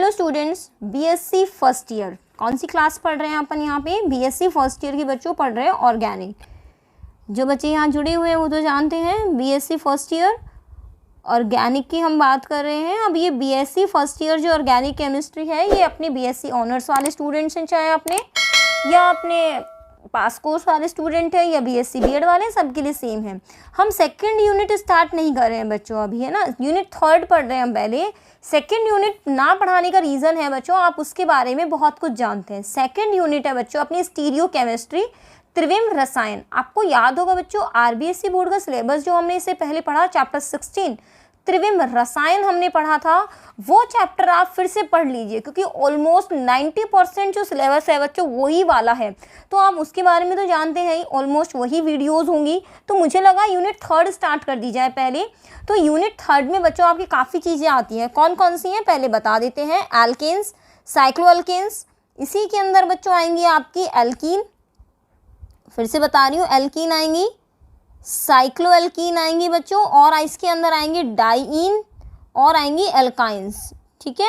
Hello students, BSc first year कौन सी class पढ़ रहे हैं अपन यहाँ पे? बीएससी फर्स्ट ईयर के बच्चों पढ़ रहे हैं ऑर्गेनिक। जो बच्चे यहाँ जुड़े हुए हैं वो तो जानते हैं बीएससी फर्स्ट ईयर ऑर्गेनिक की हम बात कर रहे हैं। अब ये बीएससी फर्स्ट ईयर जो ऑर्गेनिक केमिस्ट्री है ये अपने बीएससी ऑनर्स वाले स्टूडेंट्स हैं, चाहे अपने या अपने पास कोर्स वाले स्टूडेंट है या बीएससी बीएड वाले, सबके लिए सेम है। हम सेकंड यूनिट स्टार्ट नहीं कर रहे हैं बच्चों अभी, है ना। यूनिट थर्ड पढ़ रहे हैं हम पहले। सेकंड यूनिट ना पढ़ाने का रीज़न है बच्चों, आप उसके बारे में बहुत कुछ जानते हैं। सेकंड यूनिट है बच्चों अपनी स्टीरियो केमिस्ट्री, त्रिविम रसायन। आपको याद होगा बच्चों आरबीएसई बोर्ड का सिलेबस जो हमने इससे पहले पढ़ा, चैप्टर 16 त्रिविम रसायन हमने पढ़ा था, वो चैप्टर आप फिर से पढ़ लीजिए क्योंकि ऑलमोस्ट 90% जो सिलेबस है बच्चों वही वाला है। तो आप उसके बारे में तो जानते हैं ही, ऑलमोस्ट वही वीडियोस होंगी। तो मुझे लगा यूनिट थर्ड स्टार्ट कर दी जाए पहले। तो यूनिट थर्ड में बच्चों आपकी काफ़ी चीज़ें आती हैं। कौन कौन सी हैं पहले बता देते हैं। एल्केन्स, साइक्लोएल्केन्स, इसी के अंदर बच्चों आएंगी आपकी एल्कीन, फिर से बता रही हूँ एल्कीन आएंगी, साइक्लोएल्कीन आएंगी बच्चों, और इसके अंदर आएंगे डाइईन और आएंगी एल्काइंस। ठीक है,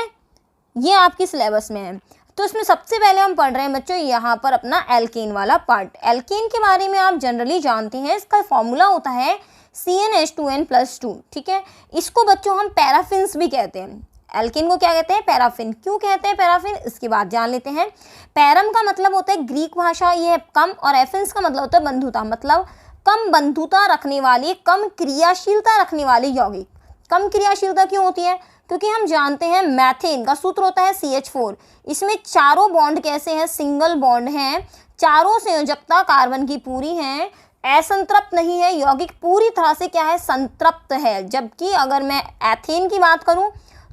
ये आपकी सिलेबस में है। तो इसमें सबसे पहले हम पढ़ रहे हैं बच्चों यहाँ पर अपना एल्केन वाला पार्ट। एल्केन के बारे में आप जनरली जानते हैं, इसका फॉर्मूला होता है CnH2n+2। ठीक है, इसको बच्चों हम पैराफिन्स भी कहते हैं। एल्केन को क्या कहते हैं? पैराफिन। क्यों कहते हैं पैराफिन, इसकी बात जान लेते हैं। पैरम का मतलब होता है ग्रीक भाषा, ये है कम, और एफिन्स का मतलब होता है बंधुता, मतलब कम बंधुता रखने वाली, कम क्रियाशीलता रखने वाली यौगिक। कम क्रियाशीलता क्यों होती है? क्योंकि हम जानते हैं मैथेन का सूत्र होता है CH4। इसमें चारों बॉन्ड कैसे हैं? सिंगल बॉन्ड हैं, चारों संयोजकता कार्बन की पूरी हैं, असंतृप्त नहीं है, यौगिक पूरी तरह से क्या है? संतृप्त है। जबकि अगर मैं एथेन की बात करूं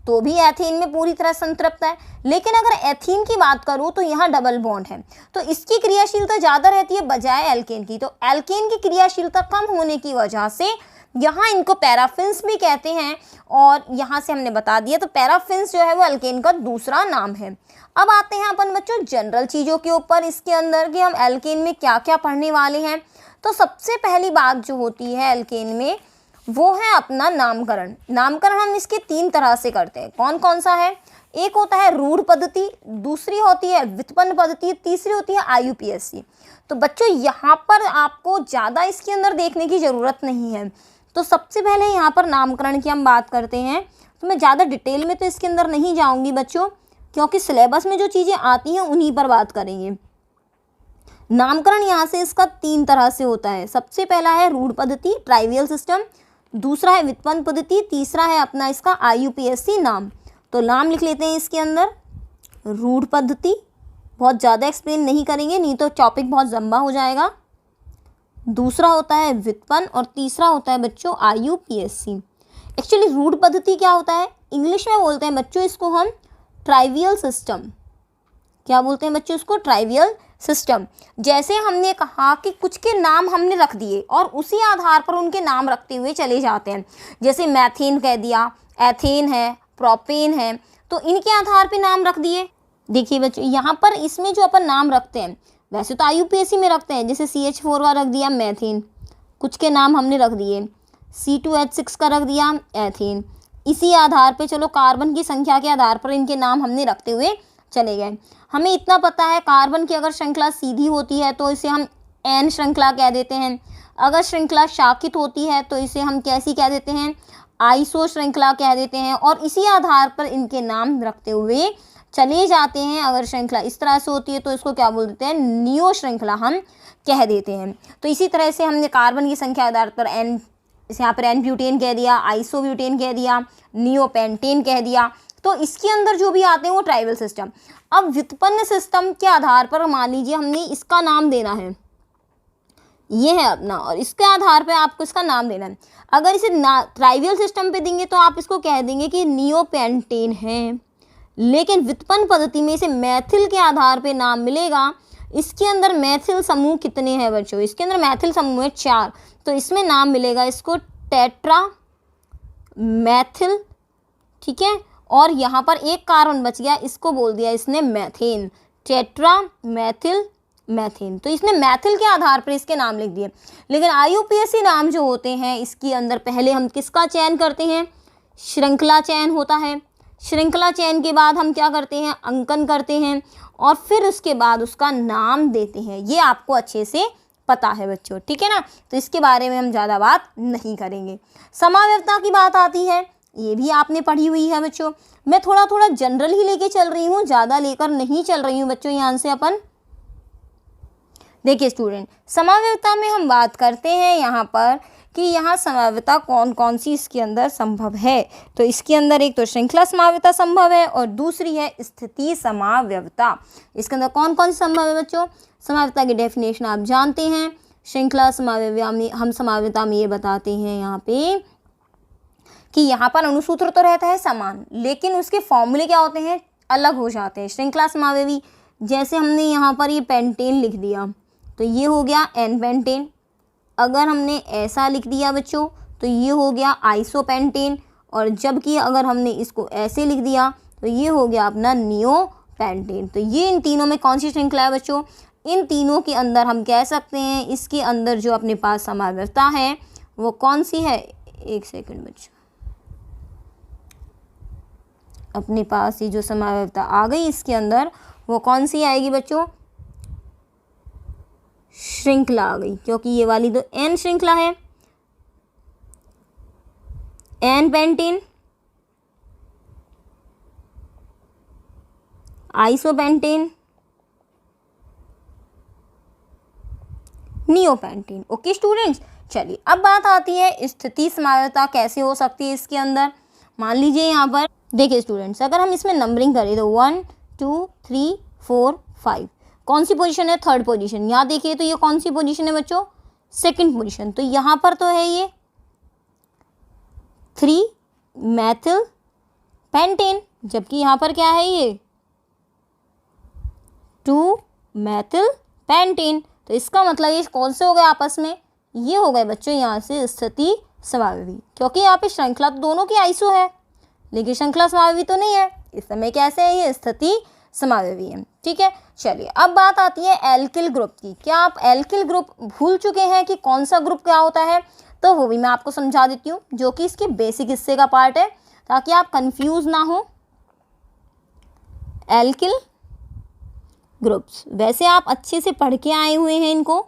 तो भी एथेन में पूरी तरह संतृप्त है, लेकिन अगर एथीन की बात करूं तो यहाँ डबल बॉन्ड है, तो इसकी क्रियाशीलता ज़्यादा रहती है बजाय एल्केन की। तो एल्केन की क्रियाशीलता कम होने की वजह से यहाँ इनको पैराफिन्स भी कहते हैं, और यहाँ से हमने बता दिया। तो पैराफिन्स जो है वो एल्केन का दूसरा नाम है। अब आते हैं अपन बच्चों जनरल चीज़ों के ऊपर इसके अंदर कि हम एल्केन में क्या क्या पढ़ने वाले हैं। तो सबसे पहली बात जो होती है एल्केन में वो है अपना नामकरण। नामकरण हम इसके 3 तरह से करते हैं। कौन कौन सा है? एक होता है रूढ़ पद्धति, दूसरी होती है व्युत्पन्न पद्धति, तीसरी होती है IUPAC। तो बच्चों यहाँ पर आपको ज़्यादा इसके अंदर देखने की ज़रूरत नहीं है। तो सबसे पहले यहाँ पर नामकरण की हम बात करते हैं। तो मैं ज़्यादा डिटेल में तो इसके अंदर नहीं जाऊँगी बच्चों, क्योंकि सिलेबस में जो चीज़ें आती हैं उन्हीं पर बात करेंगे। नामकरण यहाँ से इसका 3 तरह से होता है। सबसे पहला है रूढ़ पद्धति, ट्राइवियल सिस्टम, दूसरा है व्युत्पन्न पद्धति, तीसरा है अपना इसका IUPAC नाम। तो नाम लिख लेते हैं इसके अंदर। रूढ़ पद्धति, बहुत ज़्यादा एक्सप्लेन नहीं करेंगे नहीं तो टॉपिक बहुत लंबा हो जाएगा। दूसरा होता है व्युत्पन्न, और तीसरा होता है बच्चों IUPAC। एक्चुअली रूढ़ पद्धति क्या होता है? इंग्लिश में बोलते हैं बच्चों इसको हम ट्राइवियल सिस्टम। क्या बोलते हैं बच्चों इसको? Trivial system. जैसे हमने कहा कि कुछ के नाम हमने रख दिए और उसी आधार पर उनके नाम रखते हुए चले जाते हैं। जैसे मैथेन कह दिया, एथेन है, प्रोपेन है, तो इनके आधार पे नाम रख दिए। देखिए बच्चों यहाँ पर इसमें जो अपन नाम रखते हैं वैसे तो IUPAC में रखते हैं, जैसे CH4 का रख दिया मैथेन, कुछ के नाम हमने रख दिए, C2H6 का रख दिया एथेन। इसी आधार पे चलो कार्बन की संख्या के आधार पर इनके नाम हमने रखते हुए चले गए। हमें इतना पता है कार्बन की अगर श्रृंखला सीधी होती है तो इसे हम N श्रृंखला कह देते हैं, अगर श्रृंखला शाखित होती है तो इसे हम कैसी कह देते हैं? आइसो श्रृंखला कह देते हैं, और इसी आधार पर इनके नाम रखते हुए चले जाते हैं। अगर श्रृंखला इस तरह से होती है तो इसको क्या बोल देते हैं? नियो श्रृंखला हम कह देते हैं। तो इसी तरह से हमने कार्बन की संख्या के आधार पर N, यहाँ पर N ब्यूटेन कह दिया, आइसो ब्यूटेन कह दिया, नियो पेंटेन कह दिया। तो इसके अंदर जो भी आते हैं वो ट्राइबल सिस्टम। अब व्युत्पन्न सिस्टम के आधार पर मान लीजिए हमने इसका नाम देना है, ये है अपना, और इसके आधार पे आपको इसका नाम देना है। अगर इसे ट्राइवियल सिस्टम पे देंगे तो आप इसको कह देंगे कि नियोपेंटेन है, लेकिन व्युत्पन्न पद्धति में इसे मैथिल के आधार पे नाम मिलेगा। इसके अंदर मैथिल समूह कितने हैं बच्चों? इसके अंदर मैथिल समूह है 4, तो इसमें नाम मिलेगा इसको टेट्रा मैथिल। ठीक है, और यहाँ पर एक कार्बन बच गया, इसको बोल दिया इसने मैथेन, टेट्रा मैथिल मैथेन। तो इसने मैथिल के आधार पर इसके नाम लिख दिए। लेकिन IUPAC नाम जो होते हैं इसके अंदर पहले हम किसका चयन करते हैं? श्रृंखला चयन होता है। श्रृंखला चयन के बाद हम क्या करते हैं, अंकन करते हैं और फिर उसके बाद उसका नाम देते हैं। ये आपको अच्छे से पता है बच्चों, ठीक है ना। तो इसके बारे में हम ज़्यादा बात नहीं करेंगे। समाव्यवता की बात आती है, ये भी आपने पढ़ी हुई है बच्चों। मैं थोड़ा थोड़ा जनरल ही लेके चल रही हूँ, ज़्यादा लेकर नहीं चल रही हूँ बच्चों। यहाँ से अपन देखिए स्टूडेंट, समाव्यवता में हम बात करते हैं यहाँ पर कि यहाँ समाव्यता कौन कौन सी इसके अंदर संभव है। तो इसके अंदर एक तो श्रृंखला समाव्यवता संभव है और दूसरी है स्थिति समाव्यवता। इसके अंदर कौन कौन सी संभव है बच्चों? समाव्यवता की डेफिनेशन आप जानते हैं। श्रृंखला समाव्यवता में हम समाव्यवता में ये बताते हैं यहाँ पे कि यहाँ पर अनुसूत्र तो रहता है समान, लेकिन उसके फॉर्मूले क्या होते हैं, अलग हो जाते हैं। श्रृंखला समावयवी, जैसे हमने यहाँ पर ये पेंटेन लिख दिया तो ये हो गया एन पेंटेन। अगर हमने ऐसा लिख दिया बच्चों तो ये हो गया आइसोपेंटेन, और जबकि अगर हमने इसको ऐसे लिख दिया तो ये हो गया अपना नियोपेंटेन। तो ये इन तीनों में कौन सी श्रृंखला है बच्चों? इन तीनों के अंदर हम कह सकते हैं इसके अंदर जो अपने पास समाव्यवता है वो कौन सी है? एक सेकंड बच्चों, अपने पास ये जो समाव्यवता आ गई इसके अंदर वो कौन सी आएगी बच्चों? श्रृंखला आ गई, क्योंकि ये वाली तो एन श्रृंखला है, n pentane, isopentane, neopentane. Okay students, चलिए अब बात आती है स्थिति समाव्यवता कैसे हो सकती है इसके अंदर। मान लीजिए यहाँ पर देखिए स्टूडेंट्स, अगर हम इसमें नंबरिंग करें तो 1 2 3 4 5, कौन सी पोजीशन है? Third position. यहाँ देखिए तो ये कौन सी पोजीशन है बच्चों? Second position. तो यहाँ पर तो है ये 3 मैथिल पेंटेन, जबकि यहाँ पर क्या है ये 2 मैथिल पेंटेन। तो इसका मतलब ये कौन से हो गए आपस में? ये हो गए बच्चों यहाँ से स्थिति समावयवी, क्योंकि यहाँ पे श्रृंखला तो दोनों की आइसो है लेकिन श्रृंखला समावयवी तो नहीं है। इस समय कैसे है? ये स्थिति समावयवी है, ठीक है। चलिए अब बात आती है एल्किल ग्रुप की। क्या आप एल्किल ग्रुप भूल चुके हैं कि कौन सा ग्रुप क्या होता है? तो वो भी मैं आपको समझा देती हूँ, जो कि इसके बेसिक हिस्से का पार्ट है, ताकि आप कंफ्यूज ना हो। एल्किल ग्रुप्स वैसे आप अच्छे से पढ़ के आए हुए हैं, इनको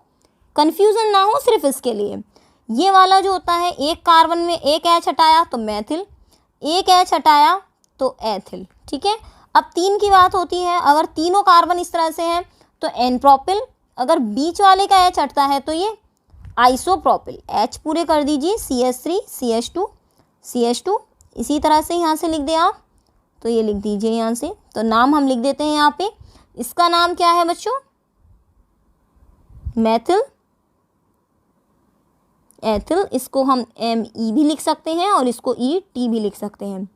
कंफ्यूजन ना हो सिर्फ इसके लिए। ये वाला जो होता है, एक कार्बन में एक एच हटाया तो मैथिल, एक एच हटाया तो एथिल, ठीक है। अब 3 की बात होती है, अगर तीनों कार्बन इस तरह से हैं तो एन प्रोपिल, अगर बीच वाले का एच हटता है तो ये आइसोप्रोपिल। एच पूरे कर दीजिए, CH3 CH2 CH2, इसी तरह से यहाँ से लिख दें आप, तो ये लिख दीजिए यहाँ से। तो नाम हम लिख देते हैं यहाँ पे, इसका नाम क्या है बच्चों? मैथिल एथिल। इसको हम ME भी लिख सकते हैं और इसको ET भी लिख सकते हैं।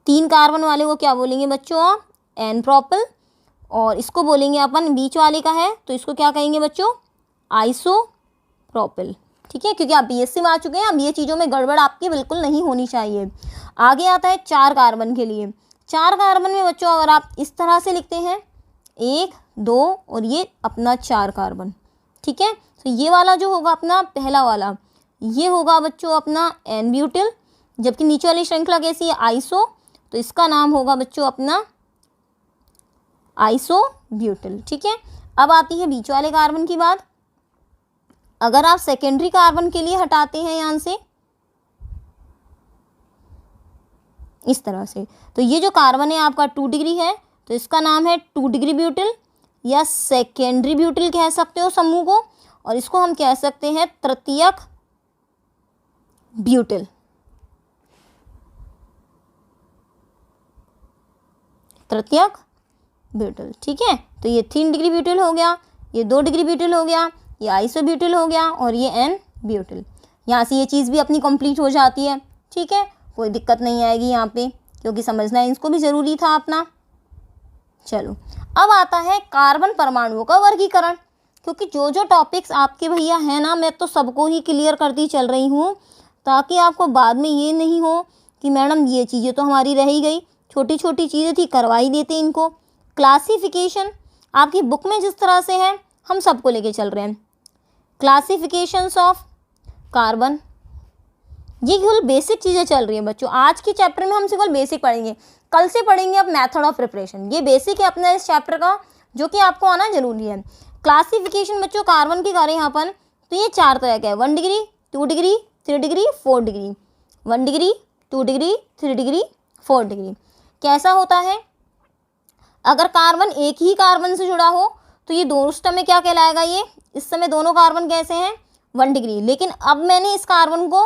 3 कार्बन वाले को क्या बोलेंगे बच्चों आप? N propyl. और इसको बोलेंगे अपन, बीच वाले का है तो इसको क्या कहेंगे बच्चों? आइसोप्रोपिल, ठीक है। क्योंकि आप BSc में आ चुके हैं, अब ये चीज़ों में गड़बड़ आपकी बिल्कुल नहीं होनी चाहिए। आगे आता है 4 कार्बन के लिए। 4 कार्बन में बच्चों अगर आप इस तरह से लिखते हैं 1 2 और ये अपना 4 कार्बन, ठीक है। तो ये वाला जो होगा अपना पहला वाला, ये होगा बच्चों अपना एन ब्यूटिल, जबकि नीचे वाली श्रृंखला कैसी है? आइसो, तो इसका नाम होगा बच्चों अपना आइसो ब्यूटिल, ठीक है। अब आती है बीच वाले कार्बन की बात। अगर आप सेकेंडरी कार्बन के लिए हटाते हैं यहाँ से इस तरह से, तो ये जो कार्बन है आपका 2 डिग्री है, तो इसका नाम है 2 डिग्री ब्यूटिल या सेकेंडरी ब्यूटिल कह सकते हो समूह को, और इसको हम कह सकते हैं तृतीयक ब्यूटिल। तृतीयक ब्यूटिल, ठीक है। तो ये 3 डिग्री ब्यूटिल हो गया, ये 2 डिग्री ब्यूटिल हो गया, ये आइसो ब्यूटिल हो गया और ये एन ब्यूटिल। यहाँ से ये चीज़ भी अपनी कंप्लीट हो जाती है, ठीक है। कोई दिक्कत नहीं आएगी यहाँ पे, क्योंकि समझना इसको भी ज़रूरी था अपना। चलो अब आता है कार्बन परमाणुओं का वर्गीकरण, क्योंकि जो जो टॉपिक्स आपके भैया हैं ना, मैं तो सबको ही क्लियर करती चल रही हूँ, ताकि आपको बाद में ये नहीं हो कि मैडम ये चीज़ें तो हमारी रह ही गई, छोटी छोटी चीज़ें थी करवा ही देते इनको। क्लासिफिकेशन आपकी बुक में जिस तरह से है हम सबको लेके चल रहे हैं। क्लासिफिकेशंस ऑफ कार्बन, ये केवल बेसिक चीज़ें चल रही हैं बच्चों। आज के चैप्टर में हम केवल बेसिक पढ़ेंगे, कल से पढ़ेंगे अब मेथड ऑफ प्रिपरेशन। ये बेसिक है अपना इस चैप्टर का, जो कि आपको आना जरूरी है। क्लासिफिकेशन बच्चों कार्बन की करें यहाँ पर, तो ये 4 तरह का है, 1 degree, 2 degree, 3 degree, 4 degree. 1 degree, 2 degree, 3 degree, 4 degree. कैसा होता है, अगर कार्बन एक ही कार्बन से जुड़ा हो तो ये दोनों समय क्या कहलाएगा, ये इस समय दोनों कार्बन कैसे हैं, 1 डिग्री। लेकिन अब मैंने इस कार्बन को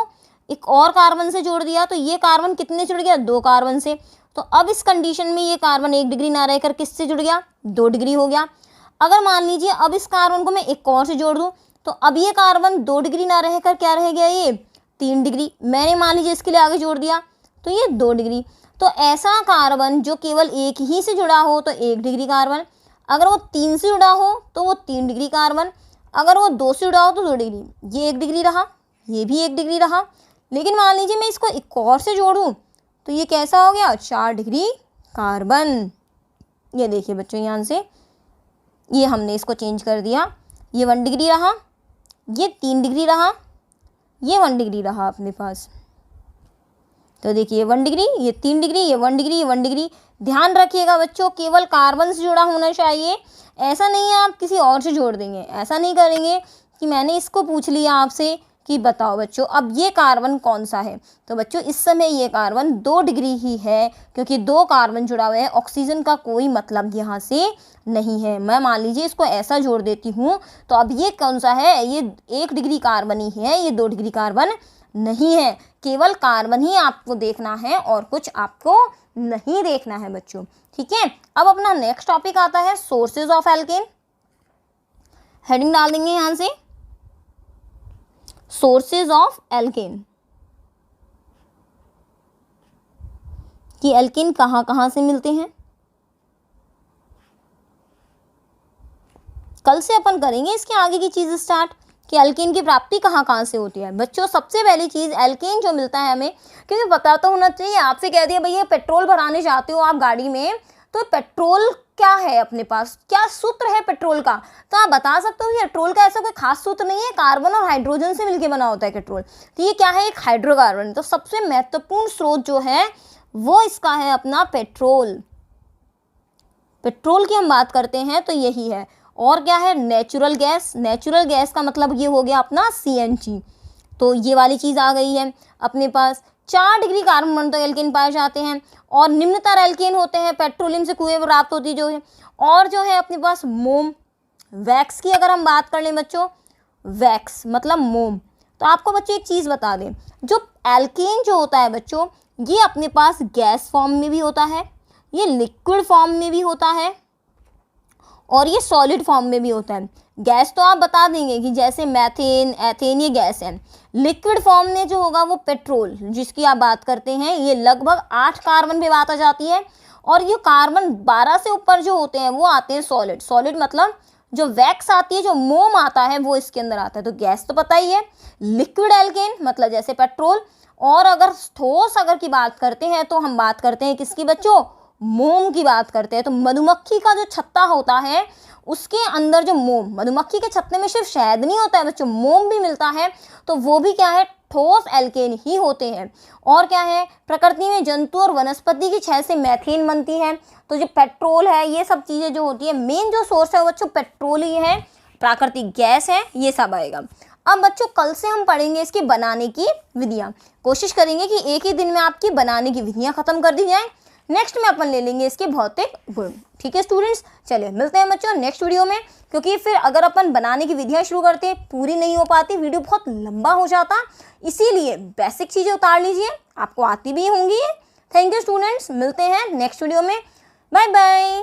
एक और कार्बन से जोड़ दिया, तो ये कार्बन कितने जुड़ गया, 2 कार्बन से। तो अब इस कंडीशन में ये कार्बन 1 डिग्री ना रहकर किससे जुड़ गया, 2 डिग्री हो गया। अगर मान लीजिए अब इस कार्बन को मैं एक और से जोड़ दूं, तो अब ये कार्बन 2 डिग्री ना रहकर क्या रह गया, ये 3 डिग्री। मैंने मान लीजिए इसके लिए आगे जोड़ दिया, तो ये 2 डिग्री। तो ऐसा कार्बन जो केवल एक ही से जुड़ा हो तो 1 डिग्री कार्बन, अगर वो 3 से जुड़ा हो तो वो 3 डिग्री कार्बन, अगर वो 2 से जुड़ा हो तो 2 डिग्री। ये 1 डिग्री रहा, ये भी 1 डिग्री रहा। लेकिन मान लीजिए मैं इसको एक और से जोड़ूं, तो ये कैसा हो गया, 4 डिग्री कार्बन। ये देखिए बच्चों, यहाँ से ये हमने इसको चेंज कर दिया, ये 1 डिग्री रहा, ये 3 डिग्री रहा, ये 1 डिग्री रहा अपने पास। तो देखिए 1 डिग्री, ये 3 डिग्री, ये 1 डिग्री, ये 1 डिग्री। ध्यान रखिएगा बच्चों, केवल कार्बन से जुड़ा होना चाहिए। ऐसा नहीं है आप किसी और से जोड़ देंगे, ऐसा नहीं करेंगे कि मैंने इसको पूछ लिया आपसे कि बताओ बच्चों अब ये कार्बन कौन सा है। तो बच्चों इस समय ये कार्बन 2 डिग्री ही है, क्योंकि 2 कार्बन जुड़ा हुआ है, ऑक्सीजन का कोई मतलब यहाँ से नहीं है। मैं मान लीजिए इसको ऐसा जोड़ देती हूँ, तो अब ये कौन सा है, ये 1 डिग्री कार्बन ही है, ये 2 डिग्री कार्बन नहीं है। केवल कार्बन ही आपको देखना है और कुछ आपको नहीं देखना है बच्चों, ठीक है। अब अपना नेक्स्ट टॉपिक आता है सोर्सेज ऑफ एल्केन। हेडिंग डाल देंगे यहाँ से, सोर्सेज ऑफ एल्केन, कि एल्केन कहाँ कहाँ से मिलते हैं। कल से अपन करेंगे इसके आगे की चीज़ स्टार्ट, कि एल्केन की प्राप्ति कहाँ कहाँ से होती है। बच्चों सबसे पहली चीज़ एल्केन जो मिलता है हमें, क्योंकि पता तो होना चाहिए। आपसे कह दिया भैया पेट्रोल भराने जाते हो आप गाड़ी में, तो पेट्रोल क्या है अपने पास, क्या सूत्र है पेट्रोल का, तो आप बता सकते हो कि पेट्रोल का ऐसा कोई खास सूत्र नहीं है, कार्बन और हाइड्रोजन से मिलकर बना होता है पेट्रोल। तो ये क्या है, एक हाइड्रोकार्बन। तो सबसे महत्वपूर्ण स्रोत जो है वो इसका है अपना पेट्रोल। पेट्रोल की हम बात करते हैं तो यही है। और क्या है, नेचुरल गैस। नेचुरल गैस का मतलब ये हो गया अपना CNG। तो ये वाली चीज़ आ गई है अपने पास। 4 डिग्री कार्बन बनते एल्केन पाए जाते हैं, और निम्नतर एल्केन होते हैं पेट्रोलियम से कुएं प्राप्त होती जो है। और जो है अपने पास मोम, वैक्स की अगर हम बात कर लें बच्चों, वैक्स मतलब मोम। तो आपको बच्चों एक चीज़ बता दें, जो एल्केन जो होता है बच्चों, ये अपने पास गैस फॉर्म में भी होता है, ये लिक्विड फॉर्म में भी होता है, और ये सॉलिड फॉर्म में भी होता है। गैस तो आप बता देंगे कि जैसे मैथेन, एथेन, ये गैस है। लिक्विड फॉर्म में जो होगा वो पेट्रोल जिसकी आप बात करते हैं, ये लगभग 8 कार्बन पे बात आ जाती है। और ये कार्बन 12 से ऊपर जो होते हैं वो आते हैं सॉलिड। सॉलिड मतलब जो वैक्स आती है, जो मोम आता है, वो इसके अंदर आता है। तो गैस तो पता ही है। लिक्विड एल्केन मतलब जैसे पेट्रोल। और अगर ठोस अगर की बात करते हैं तो हम बात करते हैं किसकी बच्चों, मोम की बात करते हैं। तो मधुमक्खी का जो छत्ता होता है उसके अंदर जो मोम, मधुमक्खी के छत्ते में सिर्फ शहद नहीं होता है बच्चों, मोम भी मिलता है। तो वो भी क्या है, ठोस एल्केन ही होते हैं। और क्या है, प्रकृति में जंतु और वनस्पति की छह से मैथेन बनती है। तो जो पेट्रोल है, ये सब चीज़ें जो होती है, मेन जो सोर्स है बच्चों पेट्रोल ही है, प्राकृतिक गैस है, ये सब आएगा। अब बच्चों कल से हम पढ़ेंगे इसकी बनाने की विधियाँ। कोशिश करेंगे कि एक ही दिन में आपकी बनाने की विधियाँ खत्म कर दी जाएँ। नेक्स्ट में अपन ले लेंगे इसके भौतिक गुण। ठीक है स्टूडेंट्स, चलिए मिलते हैं बच्चों नेक्स्ट वीडियो में, क्योंकि फिर अगर अपन बनाने की विधियाँ शुरू करते हैं पूरी नहीं हो पाती, वीडियो बहुत लंबा हो जाता। इसीलिए बेसिक चीज़ें उतार लीजिए, आपको आती भी होंगी। थैंक यू स्टूडेंट्स, मिलते हैं नेक्स्ट वीडियो में। Bye bye.